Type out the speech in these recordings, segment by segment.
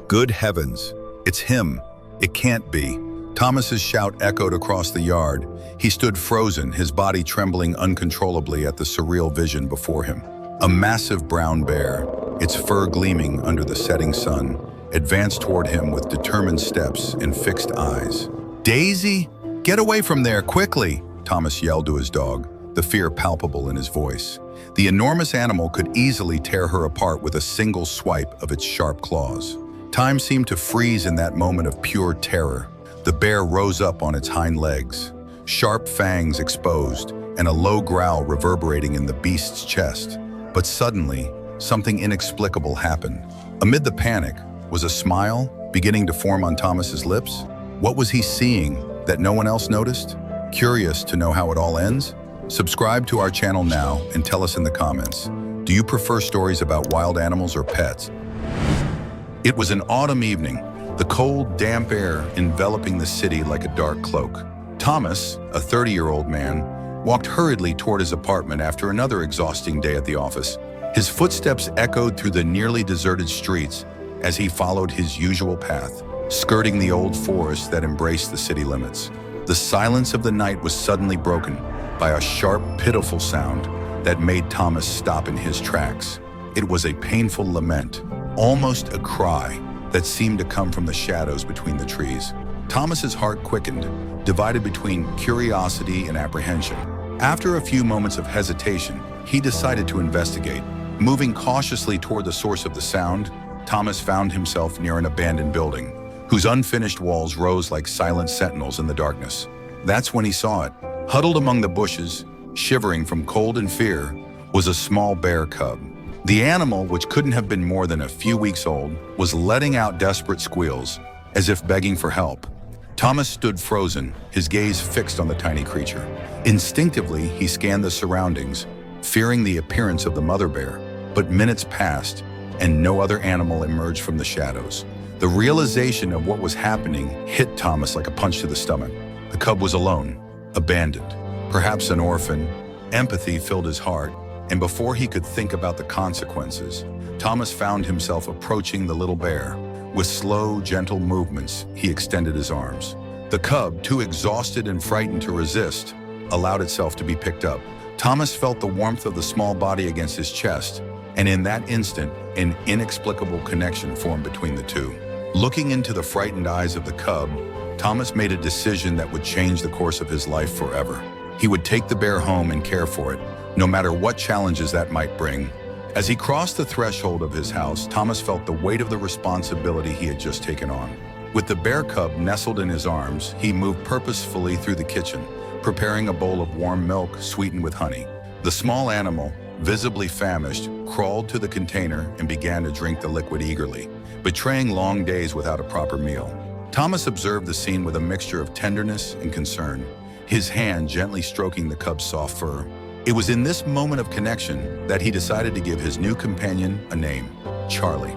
Good heavens, it's him. It can't be. Thomas's shout echoed across the yard. He stood frozen, his body trembling uncontrollably at the surreal vision before him. A massive brown bear, its fur gleaming under the setting sun, advanced toward him with determined steps and fixed eyes. "Daisy, get away from there, quickly!" Thomas yelled to his dog, the fear palpable in his voice. The enormous animal could easily tear her apart with a single swipe of its sharp claws. Time seemed to freeze in that moment of pure terror. The bear rose up on its hind legs, sharp fangs exposed, and a low growl reverberating in the beast's chest. But suddenly, something inexplicable happened. Amid the panic, was a smile beginning to form on Thomas's lips? What was he seeing that no one else noticed? Curious to know how it all ends? Subscribe to our channel now and tell us in the comments. Do you prefer stories about wild animals or pets? It was an autumn evening, the cold, damp air enveloping the city like a dark cloak. Thomas, a 30-year-old man, walked hurriedly toward his apartment after another exhausting day at the office. His footsteps echoed through the nearly deserted streets as he followed his usual path, skirting the old forest that embraced the city limits. The silence of the night was suddenly broken by a sharp, pitiful sound that made Thomas stop in his tracks. It was a painful lament, almost a cry, that seemed to come from the shadows between the trees. Thomas's heart quickened, divided between curiosity and apprehension. After a few moments of hesitation, he decided to investigate. Moving cautiously toward the source of the sound, Thomas found himself near an abandoned building, whose unfinished walls rose like silent sentinels in the darkness. That's when he saw it. Huddled among the bushes, shivering from cold and fear, was a small bear cub. The animal, which couldn't have been more than a few weeks old, was letting out desperate squeals, as if begging for help. Thomas stood frozen, his gaze fixed on the tiny creature. Instinctively, he scanned the surroundings, fearing the appearance of the mother bear. But minutes passed, and no other animal emerged from the shadows. The realization of what was happening hit Thomas like a punch to the stomach. The cub was alone, abandoned, perhaps an orphan. Empathy filled his heart, and before he could think about the consequences, Thomas found himself approaching the little bear. With slow, gentle movements, he extended his arms. The cub, too exhausted and frightened to resist, allowed itself to be picked up. Thomas felt the warmth of the small body against his chest, and in that instant, an inexplicable connection formed between the two. Looking into the frightened eyes of the cub, Thomas made a decision that would change the course of his life forever. He would take the bear home and care for it, no matter what challenges that might bring. As he crossed the threshold of his house, Thomas felt the weight of the responsibility he had just taken on. With the bear cub nestled in his arms, he moved purposefully through the kitchen, preparing a bowl of warm milk sweetened with honey. The small animal, visibly famished, crawled to the container and began to drink the liquid eagerly, betraying long days without a proper meal. Thomas observed the scene with a mixture of tenderness and concern, his hand gently stroking the cub's soft fur. It was in this moment of connection that he decided to give his new companion a name, Charlie.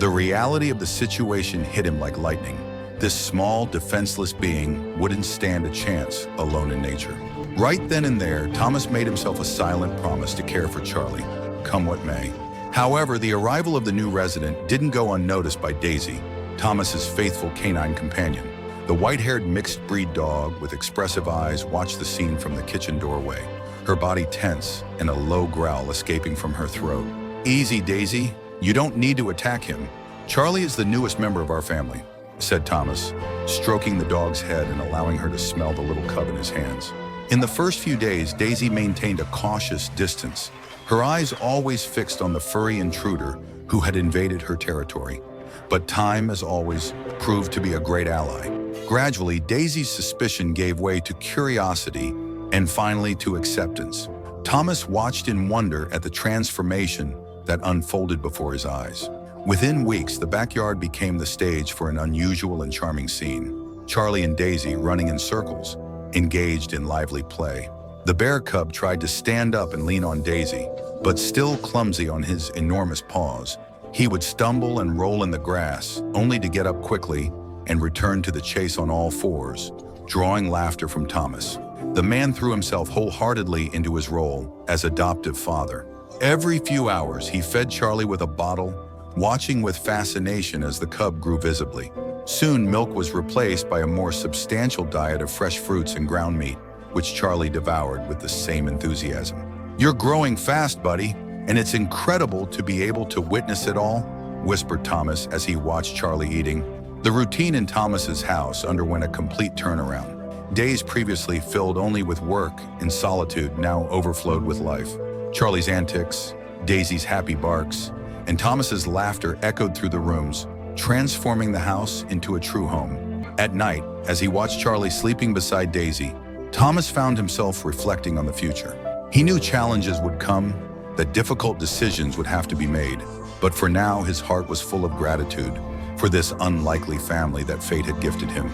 The reality of the situation hit him like lightning. This small, defenseless being wouldn't stand a chance alone in nature. Right then and there, Thomas made himself a silent promise to care for Charlie, come what may. However, the arrival of the new resident didn't go unnoticed by Daisy, Thomas's faithful canine companion. The white-haired mixed-breed dog with expressive eyes watched the scene from the kitchen doorway, her body tense and a low growl escaping from her throat. "Easy, Daisy. You don't need to attack him. Charlie is the newest member of our family," said Thomas, stroking the dog's head and allowing her to smell the little cub in his hands. In the first few days, Daisy maintained a cautious distance, her eyes always fixed on the furry intruder who had invaded her territory. But time, as always, proved to be a great ally. Gradually, Daisy's suspicion gave way to curiosity and finally to acceptance. Thomas watched in wonder at the transformation that unfolded before his eyes. Within weeks, the backyard became the stage for an unusual and charming scene. Charlie and Daisy running in circles, engaged in lively play. The bear cub tried to stand up and lean on Daisy, but still clumsy on his enormous paws, he would stumble and roll in the grass, only to get up quickly and return to the chase on all fours, drawing laughter from Thomas. The man threw himself wholeheartedly into his role as adoptive father. Every few hours, he fed Charlie with a bottle, watching with fascination as the cub grew visibly. Soon, milk was replaced by a more substantial diet of fresh fruits and ground meat, which Charlie devoured with the same enthusiasm. "You're growing fast, buddy, and it's incredible to be able to witness it all," whispered Thomas as he watched Charlie eating. The routine in Thomas's house underwent a complete turnaround. Days previously filled only with work and solitude now overflowed with life. Charlie's antics, Daisy's happy barks, and Thomas's laughter echoed through the rooms, transforming the house into a true home. At night, as he watched Charlie sleeping beside Daisy, Thomas found himself reflecting on the future. He knew challenges would come, that difficult decisions would have to be made, but for now his heart was full of gratitude for this unlikely family that fate had gifted him.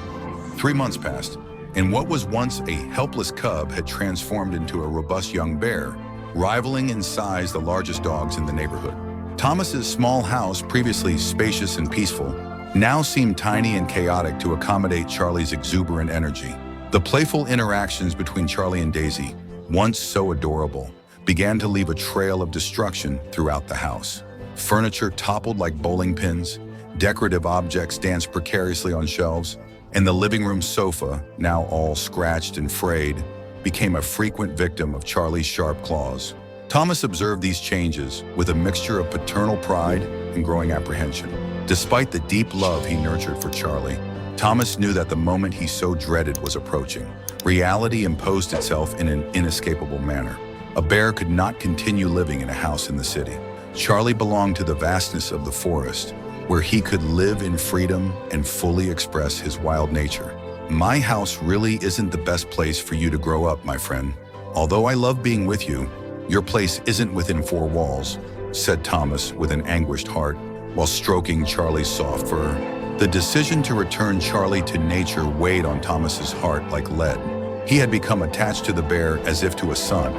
3 months passed, and what was once a helpless cub had transformed into a robust young bear, rivaling in size the largest dogs in the neighborhood. Thomas's small house, previously spacious and peaceful, now seemed tiny and chaotic to accommodate Charlie's exuberant energy. The playful interactions between Charlie and Daisy, once so adorable, began to leave a trail of destruction throughout the house. Furniture toppled like bowling pins, decorative objects danced precariously on shelves, and the living room sofa, now all scratched and frayed, became a frequent victim of Charlie's sharp claws. Thomas observed these changes with a mixture of paternal pride and growing apprehension. Despite the deep love he nurtured for Charlie, Thomas knew that the moment he so dreaded was approaching. Reality imposed itself in an inescapable manner. A bear could not continue living in a house in the city. Charlie belonged to the vastness of the forest, where he could live in freedom and fully express his wild nature. "My house really isn't the best place for you to grow up, my friend. Although I love being with you, your place isn't within 4 walls," said Thomas with an anguished heart, while stroking Charlie's soft fur. The decision to return Charlie to nature weighed on Thomas's heart like lead. He had become attached to the bear as if to a son,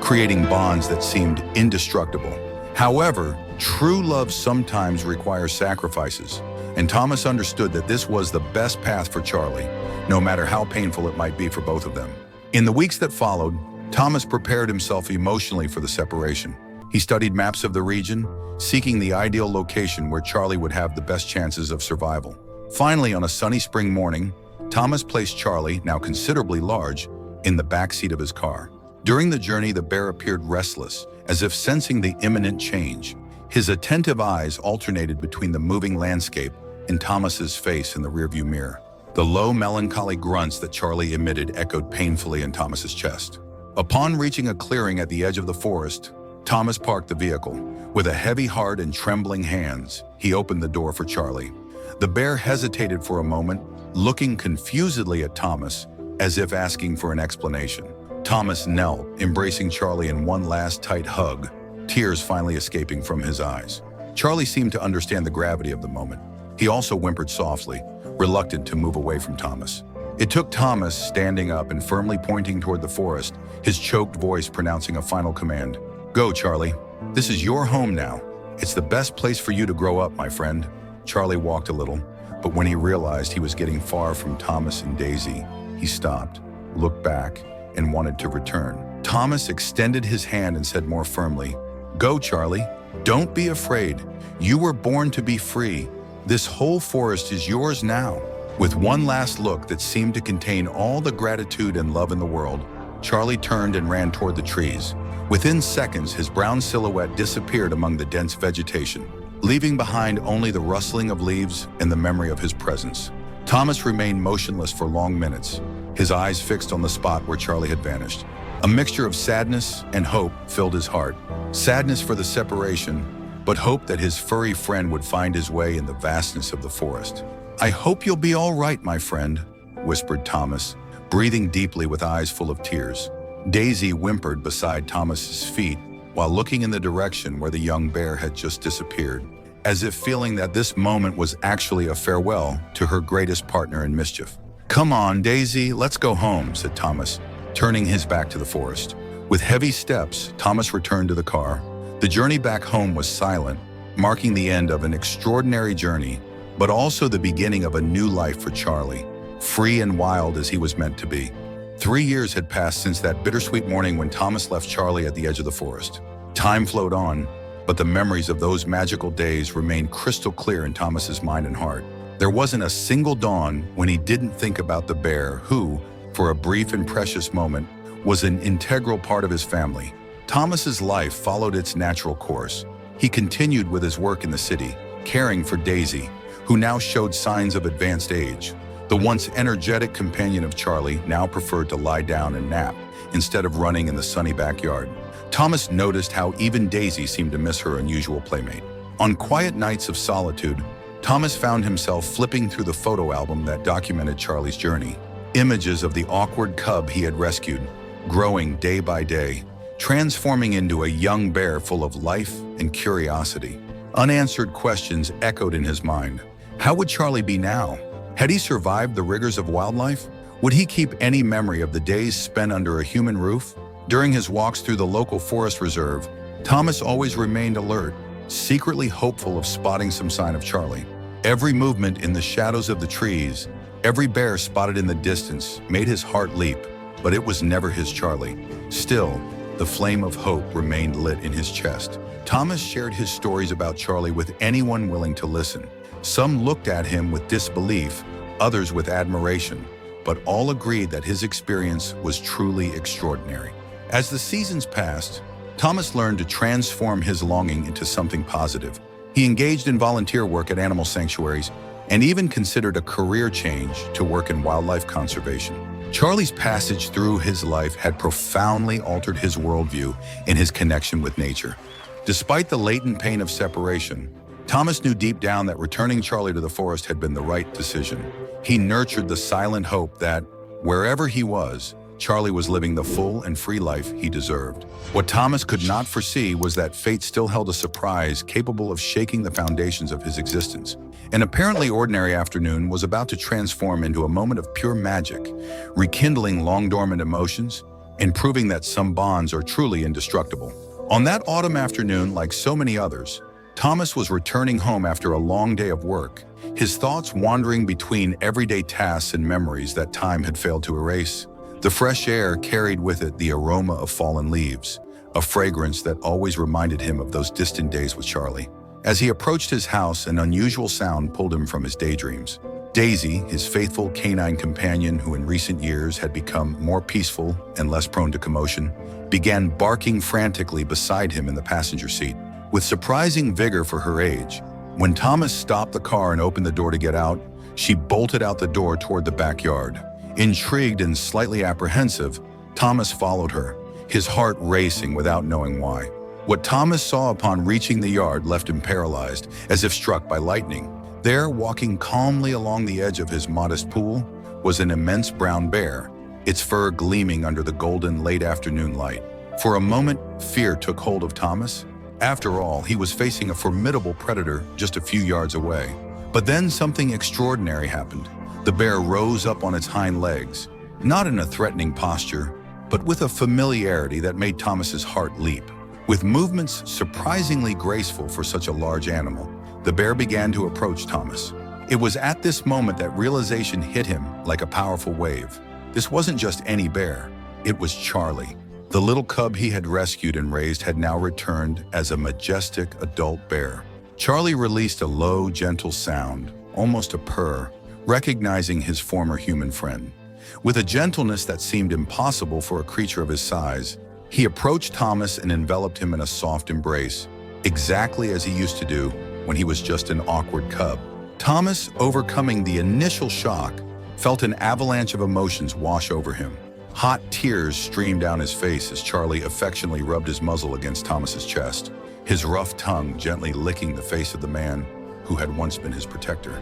creating bonds that seemed indestructible. However, true love sometimes requires sacrifices, and Thomas understood that this was the best path for Charlie, no matter how painful it might be for both of them. In the weeks that followed, Thomas prepared himself emotionally for the separation. He studied maps of the region, seeking the ideal location where Charlie would have the best chances of survival. Finally, on a sunny spring morning, Thomas placed Charlie, now considerably large, in the back seat of his car. During the journey, the bear appeared restless, as if sensing the imminent change. His attentive eyes alternated between the moving landscape and Thomas's face in the rearview mirror. The low, melancholy grunts that Charlie emitted echoed painfully in Thomas's chest. Upon reaching a clearing at the edge of the forest, Thomas parked the vehicle. With a heavy heart and trembling hands, he opened the door for Charlie. The bear hesitated for a moment, looking confusedly at Thomas, as if asking for an explanation. Thomas knelt, embracing Charlie in one last tight hug, tears finally escaping from his eyes. Charlie seemed to understand the gravity of the moment. He also whimpered softly, reluctant to move away from Thomas. It took Thomas standing up and firmly pointing toward the forest, his choked voice pronouncing a final command. "Go, Charlie. This is your home now. It's the best place for you to grow up, my friend." Charlie walked a little, but when he realized he was getting far from Thomas and Daisy, he stopped, looked back, and wanted to return. Thomas extended his hand and said more firmly, "Go, Charlie. Don't be afraid. You were born to be free. This whole forest is yours now." With one last look that seemed to contain all the gratitude and love in the world, Charlie turned and ran toward the trees. Within seconds, his brown silhouette disappeared among the dense vegetation, leaving behind only the rustling of leaves and the memory of his presence. Thomas remained motionless for long minutes, his eyes fixed on the spot where Charlie had vanished. A mixture of sadness and hope filled his heart. Sadness for the separation, but hope that his furry friend would find his way in the vastness of the forest. "I hope you'll be all right, my friend," whispered Thomas, breathing deeply with eyes full of tears. Daisy whimpered beside Thomas's feet while looking in the direction where the young bear had just disappeared, as if feeling that this moment was actually a farewell to her greatest partner in mischief. "Come on, Daisy, let's go home," said Thomas, turning his back to the forest. With heavy steps, Thomas returned to the car. The journey back home was silent, marking the end of an extraordinary journey, but also the beginning of a new life for Charlie, free and wild as he was meant to be. 3 years had passed since that bittersweet morning when Thomas left Charlie at the edge of the forest. Time flowed on, but the memories of those magical days remained crystal clear in Thomas's mind and heart. There wasn't a single dawn when he didn't think about the bear who, for a brief and precious moment, was an integral part of his family. Thomas's life followed its natural course. He continued with his work in the city, caring for Daisy, who now showed signs of advanced age. The once energetic companion of Charlie now preferred to lie down and nap instead of running in the sunny backyard. Thomas noticed how even Daisy seemed to miss her unusual playmate. On quiet nights of solitude, Thomas found himself flipping through the photo album that documented Charlie's journey. Images of the awkward cub he had rescued, growing day by day, transforming into a young bear full of life and curiosity. Unanswered questions echoed in his mind. How would Charlie be now? Had he survived the rigors of wildlife? Would he keep any memory of the days spent under a human roof? During his walks through the local forest reserve, Thomas always remained alert, secretly hopeful of spotting some sign of Charlie. Every movement in the shadows of the trees, every bear spotted in the distance, made his heart leap, but it was never his Charlie. Still, the flame of hope remained lit in his chest. Thomas shared his stories about Charlie with anyone willing to listen. Some looked at him with disbelief, others with admiration, but all agreed that his experience was truly extraordinary. As the seasons passed, Thomas learned to transform his longing into something positive. He engaged in volunteer work at animal sanctuaries and even considered a career change to work in wildlife conservation. Charlie's passage through his life had profoundly altered his worldview and his connection with nature. Despite the latent pain of separation, Thomas knew deep down that returning Charlie to the forest had been the right decision. He nurtured the silent hope that, wherever he was, Charlie was living the full and free life he deserved. What Thomas could not foresee was that fate still held a surprise capable of shaking the foundations of his existence. An apparently ordinary afternoon was about to transform into a moment of pure magic, rekindling long-dormant emotions and proving that some bonds are truly indestructible. On that autumn afternoon, like so many others, Thomas was returning home after a long day of work, his thoughts wandering between everyday tasks and memories that time had failed to erase. The fresh air carried with it the aroma of fallen leaves, a fragrance that always reminded him of those distant days with Charlie. As he approached his house, an unusual sound pulled him from his daydreams. Daisy, his faithful canine companion who in recent years had become more peaceful and less prone to commotion, began barking frantically beside him in the passenger seat. With surprising vigor for her age, when Thomas stopped the car and opened the door to get out, she bolted out the door toward the backyard. Intrigued and slightly apprehensive, Thomas followed her, his heart racing without knowing why. What Thomas saw upon reaching the yard left him paralyzed, as if struck by lightning. There, walking calmly along the edge of his modest pool, was an immense brown bear, its fur gleaming under the golden late afternoon light. For a moment, fear took hold of Thomas. After all, he was facing a formidable predator just a few yards away. But then something extraordinary happened. The bear rose up on its hind legs, not in a threatening posture, but with a familiarity that made Thomas's heart leap. With movements surprisingly graceful for such a large animal, the bear began to approach Thomas. It was at this moment that realization hit him like a powerful wave. This wasn't just any bear, it was Charlie. The little cub he had rescued and raised had now returned as a majestic adult bear. Charlie released a low, gentle sound, almost a purr, recognizing his former human friend. With a gentleness that seemed impossible for a creature of his size, he approached Thomas and enveloped him in a soft embrace, exactly as he used to do when he was just an awkward cub. Thomas, overcoming the initial shock, felt an avalanche of emotions wash over him. Hot tears streamed down his face as Charlie affectionately rubbed his muzzle against Thomas's chest, his rough tongue gently licking the face of the man who had once been his protector.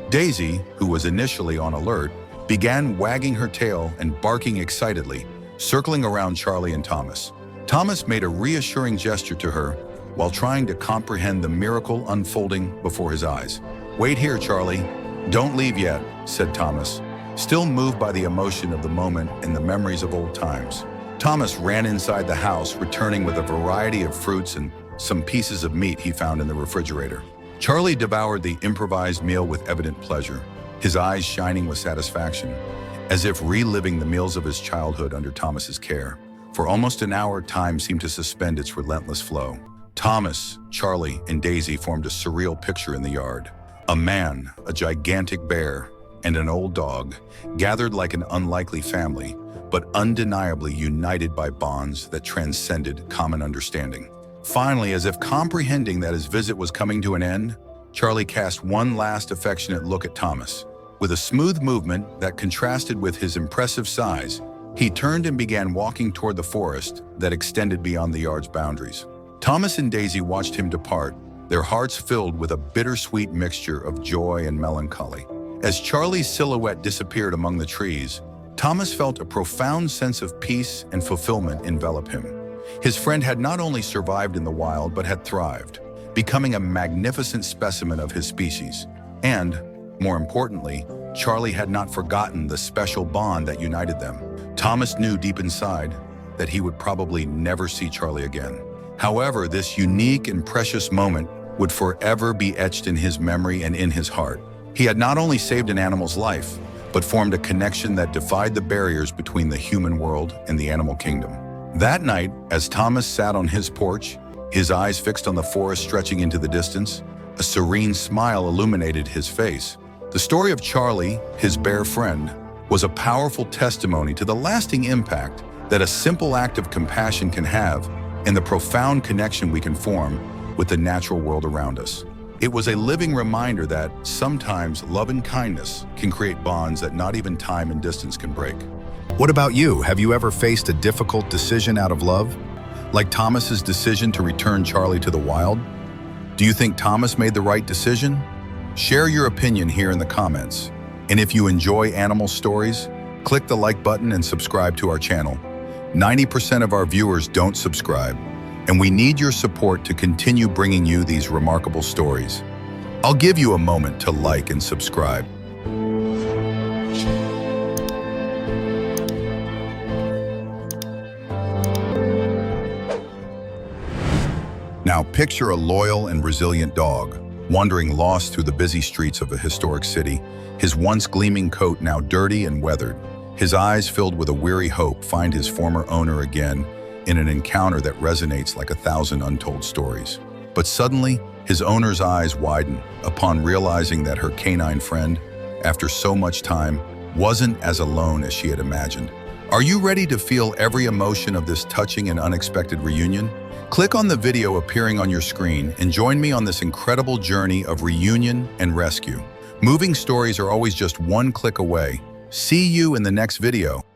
Daisy, who was initially on alert, began wagging her tail and barking excitedly, circling around Charlie and Thomas. Thomas made a reassuring gesture to her while trying to comprehend the miracle unfolding before his eyes. "Wait here, Charlie. Don't leave yet," said Thomas, still moved by the emotion of the moment and the memories of old times. Thomas ran inside the house, returning with a variety of fruits and some pieces of meat he found in the refrigerator. Charlie devoured the improvised meal with evident pleasure, his eyes shining with satisfaction, as if reliving the meals of his childhood under Thomas's care. For almost an hour, time seemed to suspend its relentless flow. Thomas, Charlie, and Daisy formed a surreal picture in the yard. A man, a gigantic bear, and an old dog, gathered like an unlikely family, but undeniably united by bonds that transcended common understanding. Finally, as if comprehending that his visit was coming to an end, Charlie cast one last affectionate look at Thomas. With a smooth movement that contrasted with his impressive size, he turned and began walking toward the forest that extended beyond the yard's boundaries. Thomas and Daisy watched him depart, their hearts filled with a bittersweet mixture of joy and melancholy. As Charlie's silhouette disappeared among the trees, Thomas felt a profound sense of peace and fulfillment envelop him. His friend had not only survived in the wild but had thrived, becoming a magnificent specimen of his species. And, more importantly, Charlie had not forgotten the special bond that united them. Thomas knew deep inside that he would probably never see Charlie again. However, this unique and precious moment would forever be etched in his memory and in his heart. He had not only saved an animal's life, but formed a connection that defied the barriers between the human world and the animal kingdom. That night, as Thomas sat on his porch, his eyes fixed on the forest stretching into the distance, a serene smile illuminated his face. The story of Charlie, his bear friend, was a powerful testimony to the lasting impact that a simple act of compassion can have and the profound connection we can form with the natural world around us. It was a living reminder that sometimes love and kindness can create bonds that not even time and distance can break. What about you? Have you ever faced a difficult decision out of love? Like Thomas's decision to return Charlie to the wild? Do you think Thomas made the right decision? Share your opinion here in the comments. And if you enjoy animal stories, click the like button and subscribe to our channel. 90% of our viewers don't subscribe, and we need your support to continue bringing you these remarkable stories. I'll give you a moment to like and subscribe. Now picture a loyal and resilient dog, wandering lost through the busy streets of a historic city, his once gleaming coat now dirty and weathered. His eyes filled with a weary hope find his former owner again in an encounter that resonates like 1,000 untold stories. But suddenly, his owner's eyes widen upon realizing that her canine friend, after so much time, wasn't as alone as she had imagined. Are you ready to feel every emotion of this touching and unexpected reunion? Click on the video appearing on your screen and join me on this incredible journey of reunion and rescue. Moving stories are always just one click away. See you in the next video.